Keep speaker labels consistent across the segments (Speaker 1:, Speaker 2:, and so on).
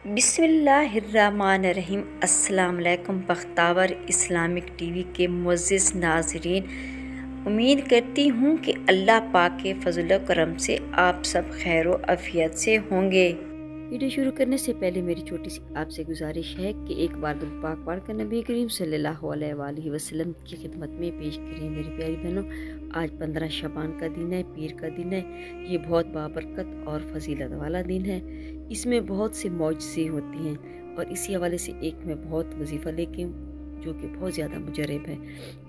Speaker 1: بسم اللہ الرحمن الرحیم۔ السلام علیکم بختاور اسلامک ٹی وی کے معزز ناظرین، امید کرتی ہوں کہ اللہ پاک کے فضل و کرم سے آپ سب خیر و عافیت سے ہوں گے۔ ویڈیو شروع کرنے سے پہلے میری چھوٹی سی آپ سے گزارش ہے کہ ایک بار پاک پڑھ کر نبی کریم صلی اللہ علیہ وآلہ وسلم کی خدمت میں پیش کریں۔ میری پیاری بہنوں، آج 15 شعبان کا دن ہے، پیر کا دن ہے۔ یہ بہت بابرکت اور فضیلت والا دن ہے۔ اس میں بہت سے معجزے ہوتی ہیں اور اسی حوالے سے ایک میں بہت وظیفہ لے کے جو کہ بہت زیادہ مجرب ہے۔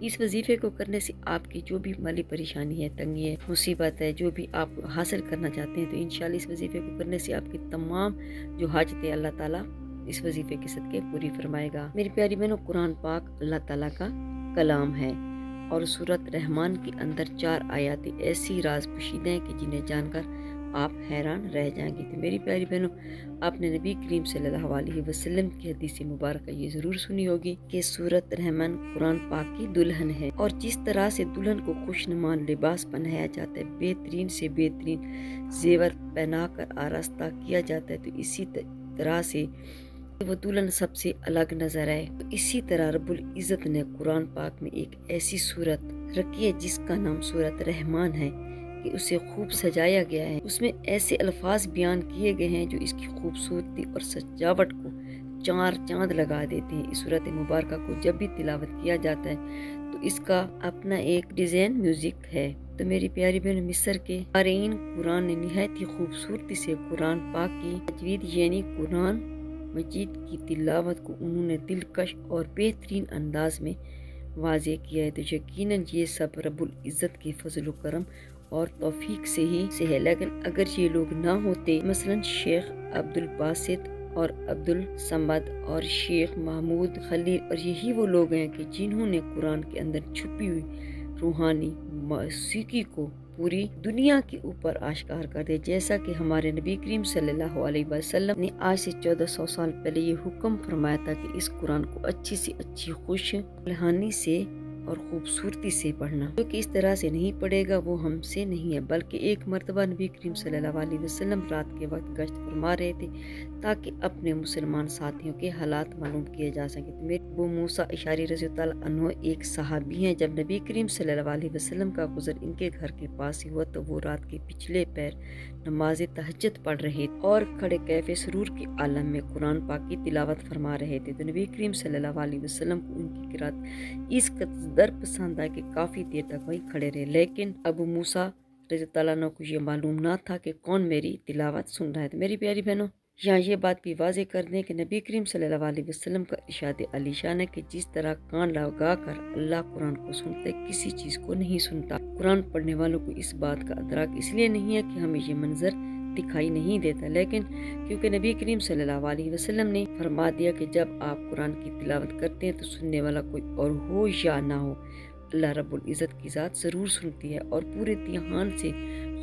Speaker 1: اس وظیفے کو کرنے سے آپ کی جو بھی مالی پریشانی ہے، تنگی ہے، مصیبت ہے، جو بھی آپ حاصل کرنا چاہتے ہیں، تو انشاءاللہ اس وظیفے کو کرنے سے آپ کی تمام جو حاجتیں اللہ تعالیٰ اس وظیفے کے صدقے پوری فرمائے گا۔ میری پیاری بہنوں، قرآن پاک اللہ تعالیٰ کا کلام ہے اور سورۃ رحمان کے اندر 4 آیات ایسی راز پوشیدہ ہیں کہ جنہیں جان کر آپ حیران رہ جائیں گے۔ تو میری پیاری بہنوں، آپ نے نبی کریم صلی اللہ علیہ وسلم کی حدیث مبارکہ یہ ضرور سنی ہوگی کہ سورۃ رحمان قرآن پاک کی دلہن ہے، اور جس طرح سے دلہن کو خوشنما لباس پہنایا جاتا ہے، بہترین سے بہترین زیور پہنا کر آراستہ کیا جاتا ہے، تو اسی طرح سے وہ دلہن سب سے الگ نظر آئے، تو اسی طرح رب العزت نے قرآن پاک میں ایک ایسی سورت رکھی ہے جس کا نام سورۃ رحمان ہے کہ اسے خوب سجایا گیا ہے۔ اس میں ایسے الفاظ بیان کیے گئے ہیں جو اس کی خوبصورتی اور سجاوٹ کو 4 چاند لگا دیتے ہیں۔ اس سورۃ مبارکہ کو جب بھی تلاوت کیا جاتا ہے تو اس کا اپنا ایک ڈیزائن میوزک ہے۔ تو میری پیاری بہن، مصر کے قارئین قرآن نے نہایت ہی خوبصورتی سے قرآن پاک کی تجوید یعنی قرآن مجید کی تلاوت کو انہوں نے دلکش اور بہترین انداز میں واضح کیا ہے، تو یقیناً یہ سب رب العزت کے فضل و کرم اور توفیق سے ہی ہے۔ لیکن اگر یہ لوگ نہ ہوتے، مثلا شیخ عبد الباسط اور عبد الصمد اور شیخ محمود خلیل، اور یہی وہ لوگ ہیں کہ جنہوں نے قرآن کے اندر چھپی ہوئی روحانی موسیقی کو پوری دنیا کے اوپر آشکار کر دے، جیسا کہ ہمارے نبی کریم صلی اللہ علیہ وسلم نے آج سے 1400 سال پہلے یہ حکم فرمایا تھا کہ اس قرآن کو اچھی سے اچھی خوش الحانی سے اور خوبصورتی سے پڑھنا۔ جو کہ اس طرح سے نہیں پڑھے گا وہ ہم سے نہیں ہے، بلکہ ایک مرتبہ نبی کریم صلی اللہ علیہ وسلم رات کے وقت گشت فرما رہے تھے تاکہ اپنے مسلمان ساتھیوں کے حالات معلوم کیے جا سکیں۔ تو میرے ابو موسیٰ اشعری رضی اللہ عنہ ایک صحابی ہیں، جب نبی کریم صلی اللہ علیہ وسلم کا گزر ان کے گھر کے پاس ہی ہوا تو وہ رات کے پچھلے پہر نماز تہجد پڑھ رہے اور کھڑے کیف سرور کے عالم میں قرآن پاک کی تلاوت فرما رہے تھے۔ تو نبی کریم صلی اللہ علیہ وسلم کو ان کی قرات اس قدر پسند آئی کہ کافی دیر تک وہیں کھڑے رہے، لیکن ابو موسیٰ رضی اللہ عنہ کو یہ معلوم نہ تھا کہ کون میری تلاوت سن رہا ہے۔ تو میری پیاری بہنوں، یہاں یہ بات بھی واضح کر دیں کہ نبی کریم صلی اللہ علیہ وسلم کا ارشاد علی شان ہے کہ جس طرح کان لگا کر اللہ قرآن کو سنتے کسی چیز کو نہیں سنتا، قرآن پڑھنے والوں کو اس بات کا ادراک اس لیے نہیں ہے کہ ہمیں یہ منظر دکھائی نہیں دیتا، لیکن کیونکہ نبی کریم صلی اللہ علیہ وسلم نے فرما دیا کہ جب آپ قرآن کی تلاوت کرتے ہیں تو سننے والا کوئی اور ہو یا نہ ہو، اللہ رب العزت کی ذات ضرور سنتی ہے اور پورے دھیان سے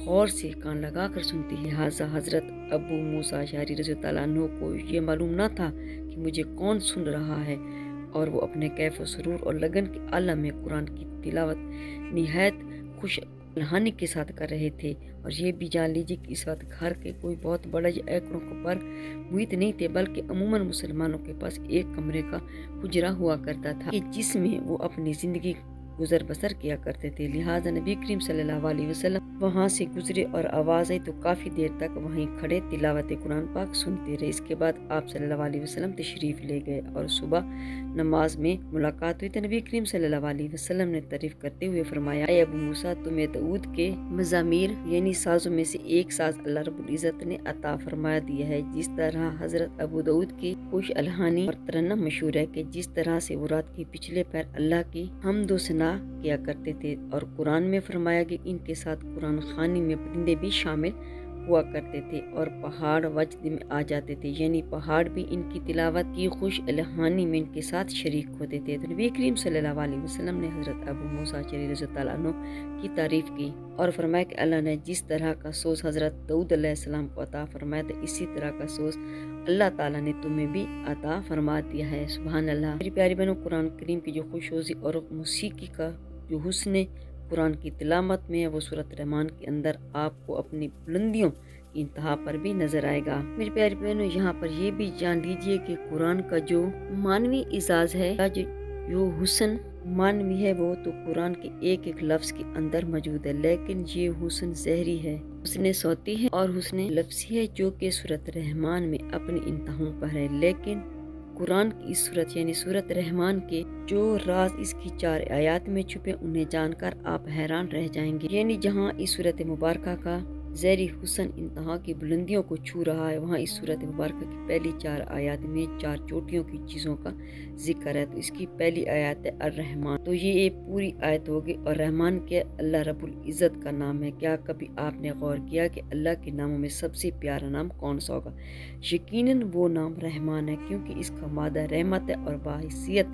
Speaker 1: غور سے کان لگا کر سنتی ہے۔ لہٰذا حضرت ابو موسیٰ اشعری رضی اللہ عنہ کو یہ معلوم نہ تھا کہ مجھے کون سن رہا ہے، اور وہ اپنے کیف و سرور اور لگن کے عالم میں قرآن کی تلاوت نہایت خوش الحانی کے ساتھ کر رہے تھے۔ اور یہ بھی جان لیجیے کہ اس وقت گھر کے کوئی بہت بڑا یا ایکڑوں پر محیط نہیں تھے، بلکہ عموماً مسلمانوں کے پاس ایک کمرے کا حجرہ ہوا کرتا تھا کہ جس میں وہ اپنی زندگی گزر بسر کیا کرتے تھے۔ لہٰذا نبی کریم صلی اللہ علیہ وسلم وہاں سے گزرے اور آواز آئی تو کافی دیر تک وہیں کھڑے تلاوت قرآن پاک سنتے رہے۔ اس کے بعد آپ صلی اللہ علیہ وسلم تشریف لے گئے اور صبح نماز میں ملاقات ہوئی تو نبی کریم صلی اللہ علیہ وسلم نے تعریف کرتے ہوئے فرمایا، اے ابو موسیٰ، تمہیں داؤد کے مزامیر یعنی سازوں میں سے ایک ساز اللہ رب العزت نے عطا فرما دیا ہے۔ جس طرح حضرت ابو داؤد کی خوش الحانی اور ترنم مشہور ہے کہ جس طرح سے وہ رات کے پچھلے پہر اللہ کی حمد و ثنا کیا کرتے تھے، اور قرآن میں فرمایا کہ ان کے ساتھ قرآن خوانی میں پرندے بھی شامل ہوا کرتے تھے اور پہاڑ وجد میں آ جاتے تھے، یعنی پہاڑ بھی ان کی تلاوت کی خوش الحانی میں ان کے ساتھ شریک ہوتے تھے۔ تو نبی کریم صلی اللہ علیہ وسلم نے حضرت ابو موسیٰ اشعری رضی اللہ عنہ کی تعریف کی اور فرمایا کہ اللہ نے جس طرح کا سوز حضرت داؤد علیہ السلام کو عطا فرمایا تھا، اسی طرح کا سوز اللہ تعالیٰ نے تمہیں بھی عطا فرما دیا ہے۔ سبحان اللہ۔ میری پیاری بہنوں، قرآن کریم کی جو خوشوزی اور موسیقی کا جو حسن قرآن کی تلاوت میں ہے، وہ سورۃ رحمان کے اندر آپ کو اپنی بلندیوں کی انتہا پر بھی نظر آئے گا۔ میرے پیارے بہنوں، یہاں پر یہ بھی جان لیجئے کہ قرآن کا جو مانوی اعزاز ہے، جو حسن مانوی ہے، وہ تو قرآن کے ایک ایک لفظ کے اندر موجود ہے، لیکن یہ حسن ظاہری ہے، حسن صوتی ہے اور حسن لفظی ہے، جو کہ سورۃ رحمان میں اپنی انتہاؤں پر ہے۔ لیکن قرآن کی اس سورت یعنی سورۃ رحمان کے جو راز اس کی 4 آیات میں چھپے، انہیں جان کر آپ حیران رہ جائیں گے۔ یعنی جہاں اس سورۃ مبارکہ کا ظاہری حسن انتہا کی بلندیوں کو چھو رہا ہے، وہاں اس سورۃ مبارکہ کی پہلی 4 آیات میں 4 چوٹیوں کی چیزوں کا ذکر ہے۔ تو اس کی پہلی آیت ہے الرحمن، تو یہ ایک پوری آیت ہوگی، اور رحمان کے اللہ رب العزت کا نام ہے۔ کیا کبھی آپ نے غور کیا کہ اللہ کے ناموں میں سب سے پیارا نام کون سا ہوگا؟ یقیناً وہ نام رحمان ہے، کیونکہ اس کا مادہ رحمت ہے، اور باحثیت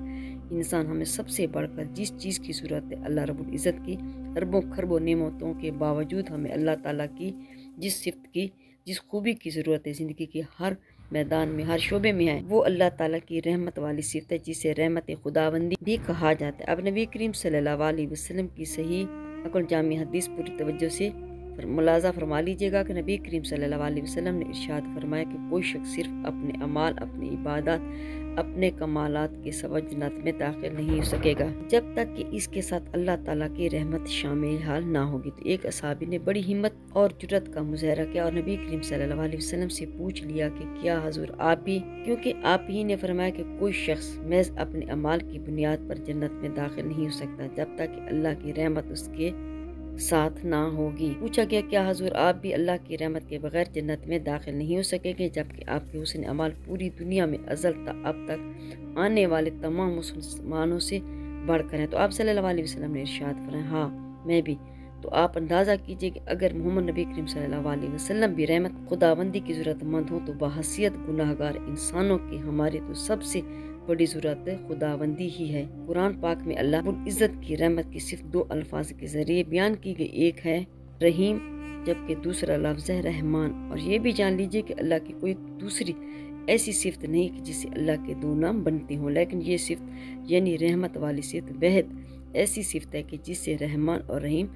Speaker 1: انسان ہمیں سب سے بڑھ کر جس چیز کی ضرورت ہے، اللہ رب العزت کی اربوں خربوں نعمتوں کے باوجود ہمیں اللہ تعالیٰ کی جس صفت کی، جس خوبی کی ضرورت ہے زندگی کی ہر میدان میں، ہر شعبے میں ہے، وہ اللہ تعالیٰ کی رحمت والی صفت ہے، جسے رحمت خداوندی بھی کہا جاتا ہے۔ اب نبی کریم صلی اللہ علیہ وسلم کی صحیح عقل جامع حدیث پوری توجہ سے ملاحظہ فرما لیجیے گا کہ نبی کریم صلی اللہ علیہ وسلم نے ارشاد فرمایا کہ کوئی شخص صرف اپنے اعمال، اپنی عبادات، اپنے کمالات کے سبب جنت میں داخل نہیں ہو سکے گا جب تک کہ اس کے ساتھ اللہ تعالیٰ کی رحمت شامل حال نہ ہوگی۔ تو ایک صحابی نے بڑی ہمت اور جرأت کا مظاہرہ کیا اور نبی کریم صلی اللہ علیہ وسلم سے پوچھ لیا کہ کیا حضور آپ بھی، کیونکہ آپ ہی نے فرمایا کہ کوئی شخص محض اپنے اعمال کی بنیاد پر جنت میں داخل نہیں ہو سکتا جب تک کہ اللہ کی رحمت اس کے ساتھ نہ ہوگی۔ پوچھا گیا کیا حضور آپ بھی اللہ کی رحمت کے بغیر جنت میں داخل نہیں ہو سکیں گے جبکہ آپ کے حسن اعمال پوری دنیا میں ازل تا اب تک آنے والے تمام مسلمانوں سے بڑھ کر ہیں؟ تو آپ صلی اللہ علیہ وسلم نے ارشاد فرمایا ہاں میں بھی۔ تو آپ اندازہ کیجئے کہ اگر محمد نبی کریم صلی اللہ علیہ وسلم بھی رحمت خداوندی کی ضرورت مند ہوں تو بحیثیت گناہگار انسانوں کے ہماری تو سب سے بڑی ضرورت خداوندی ہی ہے۔ قرآن پاک میں اللہ رب العزت کی رحمت کی صرف 2 الفاظ کے ذریعے بیان کی گئی، ایک ہے رحیم جبکہ دوسرا لفظ ہے رحمان، اور یہ بھی جان لیجئے کہ اللہ کی کوئی دوسری ایسی صفت نہیں کہ جس سے اللہ کے 2 نام بنتے ہوں، لیکن یہ صفت یعنی رحمت والی صفت بہت ایسی صفت ہے کہ جس سے رحمان اور رحیم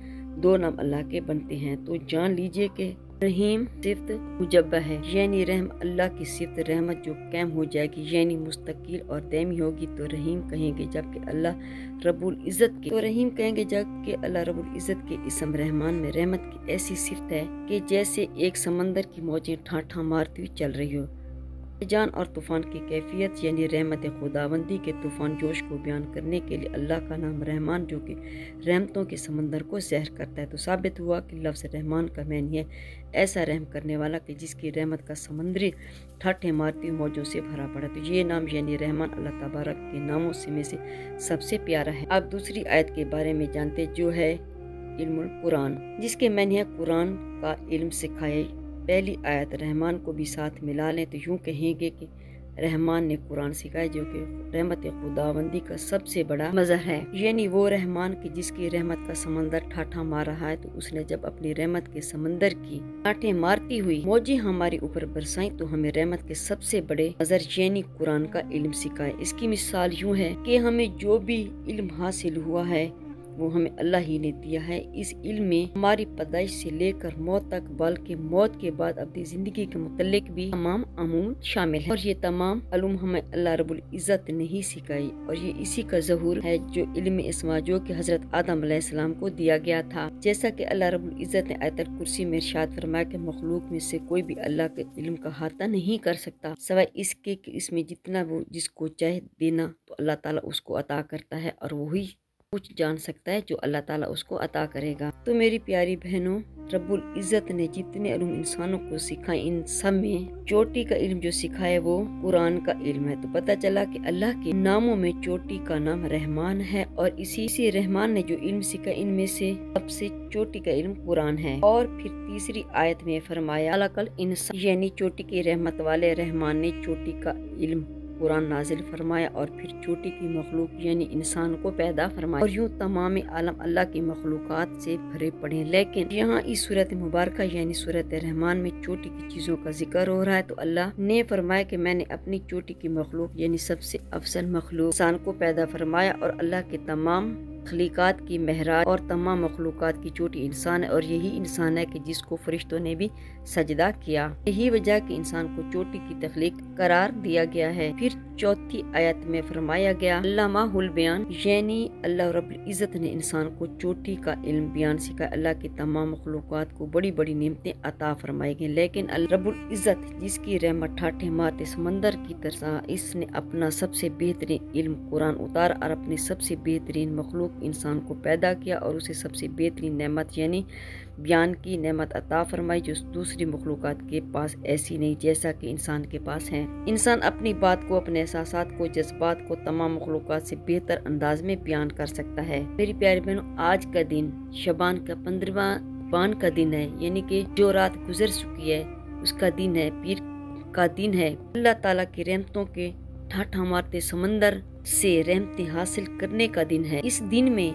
Speaker 1: 2 نام اللہ کے بنتے ہیں۔ تو جان لیجئے کہ رحیم صفت مجبہ ہے، یعنی رحم اللہ کی صفت رحمت جو قائم ہو جائے گی یعنی مستقل اور دائمی ہوگی تو رحیم کہیں گے، جبکہ اللہ رب العزت کے تو رحیم کہیں گے، جبکہ اللہ رب العزت کے اسم رحمان میں رحمت کی ایسی صفت ہے کہ جیسے ایک سمندر کی موجیں ٹھاں ٹھاں مارتی ہوئی چل رہی ہو۔ جان اور طوفان کی کیفیت یعنی رحمت خداوندی کے طوفان جوش کو بیان کرنے کے لیے اللہ کا نام رحمان جو کہ رحمتوں کے سمندر کو زہر کرتا ہے، تو ثابت ہوا کہ لفظ رحمان کا معنی ہے ایسا رحم کرنے والا کہ جس کی رحمت کا سمندری ٹھاٹھیں مارتی موجوں سے بھرا پڑا۔ تو یہ نام یعنی رحمان اللہ تبارک کے ناموں میں سے سب سے پیارا ہے۔ اب دوسری آیت کے بارے میں جانتے جو ہے علم القرآن، جس کے معنی ہے قرآن کا علم سکھائے۔ پہلی آیت رحمان کو بھی ساتھ ملا لیں تو یوں کہیں گے کہ رحمان نے قرآن سکھایا جو کہ رحمت خداوندی کا سب سے بڑا مظہر ہے، یعنی وہ رحمان کی جس کی رحمت کا سمندر ٹھاٹھا مار رہا ہے، تو اس نے جب اپنی رحمت کے سمندر کی ٹھاٹھیں مارتی ہوئی موجیں ہمارے اوپر برسائیں تو ہمیں رحمت کے سب سے بڑے مظہر یعنی قرآن کا علم سکھائے۔ اس کی مثال یوں ہے کہ ہمیں جو بھی علم حاصل ہوا ہے وہ ہمیں اللہ ہی نے دیا ہے۔ اس علم میں ہماری پیدائش سے لے کر موت تک بلکہ موت کے بعد اپنی زندگی کے متعلق بھی تمام علوم شامل ہے، اور یہ تمام علوم ہمیں اللہ رب العزت نے ہی سکھائی، اور یہ اسی کا ظہور ہے جو علم اسما جو کہ حضرت آدم علیہ السلام کو دیا گیا تھا، جیسا کہ اللہ رب العزت نے آیت الکرسی میں ارشاد فرمایا کہ مخلوق میں سے کوئی بھی اللہ کے علم کا احاطہ نہیں کر سکتا سوائے اس کے کہ اس میں جتنا وہ جس کو چاہے دینا تو اللہ تعالیٰ اس کو عطا کرتا ہے، اور وہی کچھ جان سکتا ہے جو اللہ تعالیٰ اس کو عطا کرے گا۔ تو میری پیاری بہنوں، رب العزت نے جتنے علوم انسانوں کو سکھائے ان سب میں چوٹی کا علم جو سکھائے وہ قرآن کا علم ہے۔ تو پتہ چلا کہ اللہ کے ناموں میں چوٹی کا نام رحمان ہے، اور اسی رحمان نے جو علم سکھا ان میں سے سب سے چوٹی کا علم قرآن ہے۔ اور پھر تیسری آیت میں فرمایا خلق الانسان، یعنی چوٹی کی رحمت والے رحمان نے چوٹی کا علم قرآن نازل فرمایا، اور پھر چوٹی کی مخلوق یعنی انسان کو پیدا فرمایا، اور یوں تمام عالم اللہ کی مخلوقات سے بھرے پڑے۔ لیکن یہاں اس سورۃ مبارکہ یعنی سورۃ رحمان میں چوٹی کی چیزوں کا ذکر ہو رہا ہے، تو اللہ نے فرمایا کہ میں نے اپنی چوٹی کی مخلوق یعنی سب سے افضل مخلوق انسان کو پیدا فرمایا، اور اللہ کے تمام تخلیقات کی معراج اور تمام مخلوقات کی چوٹی انسان ہے، اور یہی انسان ہے کہ جس کو فرشتوں نے بھی سجدہ کیا۔ یہی وجہ کہ انسان کو چوٹی کی تخلیق قرار دیا گیا ہے۔ پھر چوتھی آیت میں فرمایا گیا علامہ البیان، یعنی اللہ رب العزت نے انسان کو چوٹی کا علم بیان سکھایا۔ اللہ کی تمام مخلوقات کو بڑی بڑی نعمتیں عطا فرمائی گئی، لیکن اللہ رب العزت جس کی رحمت ٹھاٹھے مارتے سمندر کی طرح، اس نے اپنا سب سے بہترین علم قرآن اتارا اور اپنی سب سے بہترین مخلوق انسان کو پیدا کیا اور اسے سب سے بہترین نعمت یعنی بیان کی نعمت عطا فرمائی، جو دوسری مخلوقات کے پاس ایسی نہیں جیسا کہ انسان کے پاس ہے۔ انسان اپنی بات کو، اپنے احساسات کو، جذبات کو تمام مخلوقات سے بہتر انداز میں بیان کر سکتا ہے۔ میری پیاری بہنوں، آج کا دن شعبان کا 15واں کا دن ہے، یعنی کہ جو رات گزر چکی ہے اس کا دن ہے، پیر کا دن ہے۔ اللہ تعالیٰ کی رحمتوں کے ٹھاٹھا مارتے سمندر سے رحمتیں حاصل کرنے کا دن ہے۔ اس دن میں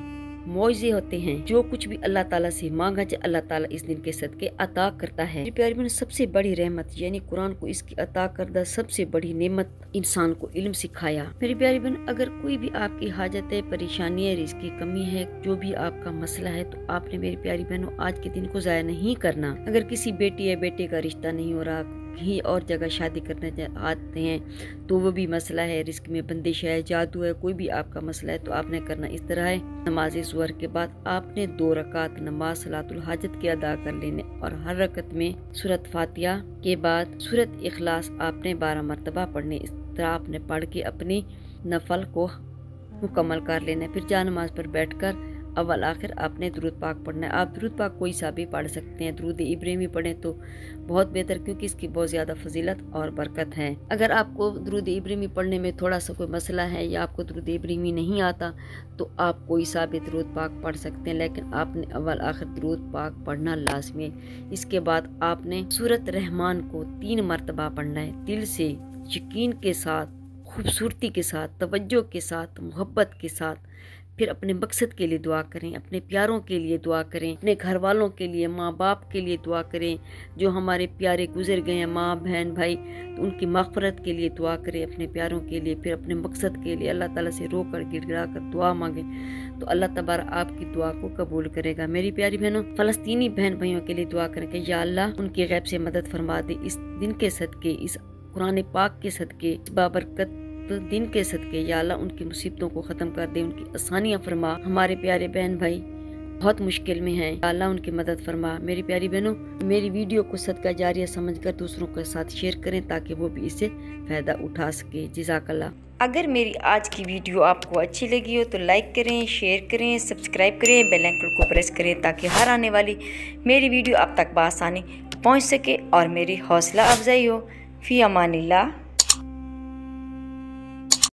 Speaker 1: معجزے ہوتے ہیں، جو کچھ بھی اللہ تعالیٰ سے مانگا جائے اللہ تعالیٰ اس دن کے صدقے عطا کرتا ہے۔ میری پیاری بہن، سب سے بڑی رحمت یعنی قرآن کو اس کی عطا کردہ سب سے بڑی نعمت انسان کو علم سکھایا۔ میری پیاری بہن، اگر کوئی بھی آپ کی حاجت ہے، پریشانی ہے، رزق کی کمی ہے، جو بھی آپ کا مسئلہ ہے، تو آپ نے میری پیاری بہنوں آج کے دن کو ضائع نہیں کرنا۔ اگر کسی بیٹی یا بیٹے کا رشتہ نہیں ہو رہا، کہیں اور جگہ شادی کرنے آتے ہیں تو وہ بھی مسئلہ ہے، رزق میں بندش ہے، جادو ہے، کوئی بھی آپ کا مسئلہ ہے، تو آپ نے کرنا اس طرح ہے، نماز ظہر کے بعد آپ نے 2 رکعت نماز صلاۃ الحاجت کے ادا کر لینے، اور ہر رکعت میں سورۃ فاتحہ کے بعد سورۃ اخلاص آپ نے 12 مرتبہ پڑھنے۔ اس طرح آپ نے پڑھ کے اپنی نفل کو مکمل کر لینا۔ پھر جا نماز پر بیٹھ کر اول آخر آپ نے درود پاک پڑھنا ہے۔ آپ درود پاک کوئی سا بھی پڑھ سکتے ہیں، درود ابراہیمی پڑھیں تو بہت بہتر، کیونکہ اس کی بہت زیادہ فضیلت اور برکت ہے۔ اگر آپ کو درود ابراہیمی پڑھنے میں تھوڑا سا کوئی مسئلہ ہے یا آپ کو درود ابراہیمی نہیں آتا تو آپ کوئی سا بھی درود پاک پڑھ سکتے ہیں، لیکن آپ نے اول آخر درود پاک پڑھنا لازمی ہے۔ اس کے بعد آپ نے سورۃ رحمان کو 3 مرتبہ پڑھنا ہے، دل سے، یقین کے ساتھ، خوبصورتی کے ساتھ، توجہ کے ساتھ، محبت کے ساتھ۔ پھر اپنے مقصد کے لیے دعا کریں، اپنے پیاروں کے لیے دعا کریں، اپنے گھر والوں کے لیے، ماں باپ کے لیے دعا کریں، جو ہمارے پیارے گزر گئے ہیں، ماں بہن بھائی، تو ان کی مغفرت کے لیے دعا کریں، اپنے پیاروں کے لیے، پھر اپنے مقصد کے لیے اللہ تعالیٰ سے رو کر گڑ گڑا کر دعا مانگیں، تو اللہ تبارک آپ کی دعا کو قبول کرے گا۔ میری پیاری بہنوں، فلسطینی بہن بھائیوں کے لیے دعا کریں کہ یا اللہ ان کی غیب سے مدد فرما دے، اس دن کے صدقے، اس قرآن پاک کے صدقے، اس بابرکت دن کے صدقے، یا اللہ ان کی مصیبتوں کو ختم کر دے، ان کی آسانیاں فرما۔ ہمارے پیارے بہن بھائی بہت مشکل میں ہیں، یا اللہ ان کی مدد فرما۔ میری پیاری بہنوں، میری ویڈیو کو صدقہ جاریہ سمجھ کر دوسروں کے ساتھ شیئر کریں تاکہ وہ بھی اس سے فائدہ اٹھا سکے۔ جزاک اللہ۔ اگر میری آج کی ویڈیو آپ کو اچھی لگی ہو تو لائک کریں، شیئر کریں، سبسکرائب کریں، بیل آئکن کو پریس کریں تاکہ ہر آنے والی میری ویڈیو آپ تک بآسانی پہنچ سکے اور میری حوصلہ افزائی ہو۔ فی امان اللہ۔